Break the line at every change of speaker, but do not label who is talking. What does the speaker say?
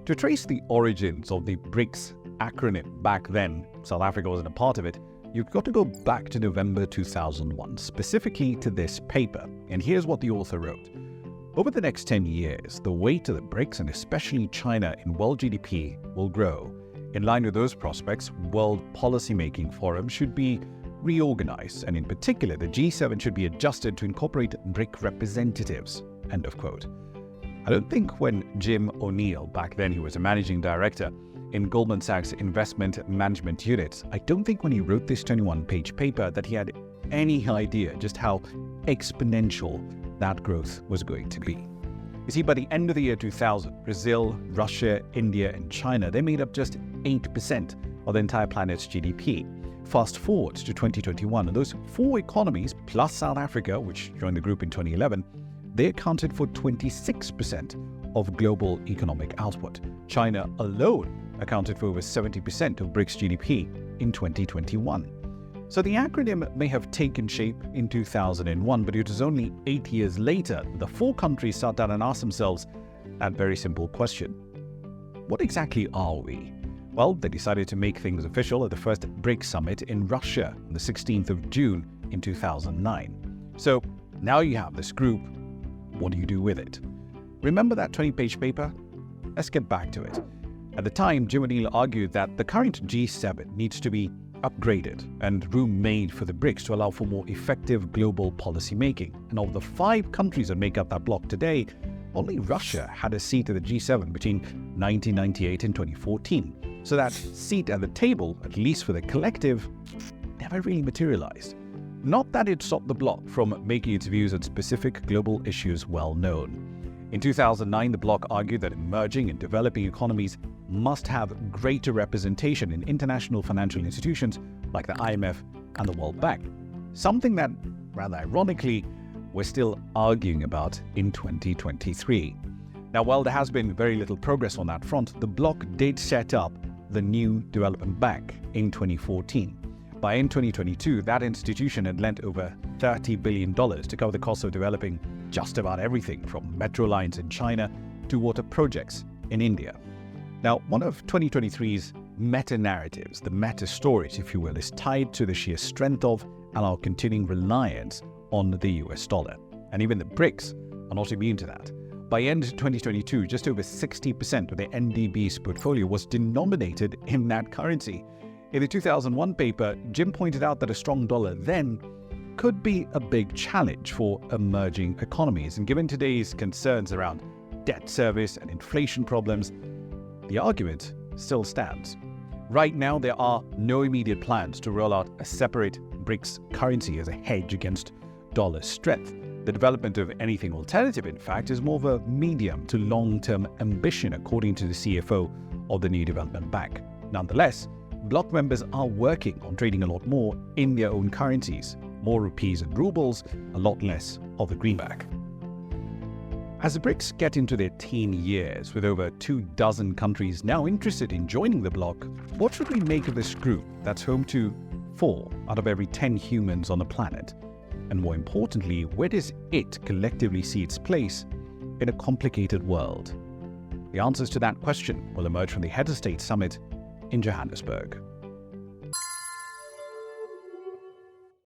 To trace the origins of the BRICS acronym back then, South Africa wasn't a part of it, you've got to go back to November 2001, specifically to this paper. And here's what the author wrote. Over the next 10 years, the weight of the BRICS and especially China in world GDP will grow. In line with those prospects, world policymaking forums should be reorganized, and in particular, the G7 should be adjusted to incorporate BRIC representatives. End of quote. I don't think when Jim O'Neill, back then he was a managing director in Goldman Sachs Investment Management Unit, I don't think when he wrote this 21-page paper that he had any idea just how exponential that growth was going to be. You see, by the end of the year 2000, Brazil, Russia, India, and China, they made up just 8% of the entire planet's GDP. Fast forward to 2021, and those four economies, plus South Africa, which joined the group in 2011, they accounted for 26% of global economic output. China alone accounted for over 70% of BRICS GDP in 2021. So the acronym may have taken shape in 2001, but it was only 8 years later the four countries sat down and asked themselves that very simple question. What exactly are we? Well, they decided to make things official at the first BRICS summit in Russia on the 16th of June in 2009. So now you have this group. What do you do with it? Remember that 20-page paper? Let's get back to it. At the time, Jim O'Neill argued that the current G7 needs to be upgraded and room made for the BRICS to allow for more effective global policy making. And of the 5 countries that make up that bloc today, only Russia had a seat at the G7 between 1998 and 2014. So that seat at the table, at least for the collective, never really materialized. Not that it stopped the bloc from making its views on specific global issues well known. In 2009, the bloc argued that emerging and developing economies must have greater representation in international financial institutions like the IMF and the World Bank, something that, rather ironically, we're still arguing about in 2023. Now, while there has been very little progress on that front, the bloc did set up the New Development Bank in 2014. By end 2022, that institution had lent over $30 billion to cover the cost of developing just about everything from metro lines in China to water projects in India. Now, one of 2023's meta-narratives, the meta-stories, if you will, is tied to the sheer strength of and our continuing reliance on the US dollar. And even the BRICS are not immune to that. By end 2022, just over 60% of the NDB's portfolio was denominated in that currency. In the 2001 paper, Jim pointed out that a strong dollar then could be a big challenge for emerging economies. And given today's concerns around debt service and inflation problems, the argument still stands. Right now, there are no immediate plans to roll out a separate BRICS currency as a hedge against dollar strength. The development of anything alternative, in fact, is more of a medium to long-term ambition, according to the CFO of the New Development Bank. Nonetheless, bloc members are working on trading a lot more in their own currencies, more rupees and rubles, a lot less of the greenback. As the BRICS get into their teen years, with over 24 countries now interested in joining the bloc, what should we make of this group that's home to 4 out of every 10 humans on the planet? And more importantly, where does it collectively see its place in a complicated world? The answers to that question will emerge from the Head of State Summit in Johannesburg.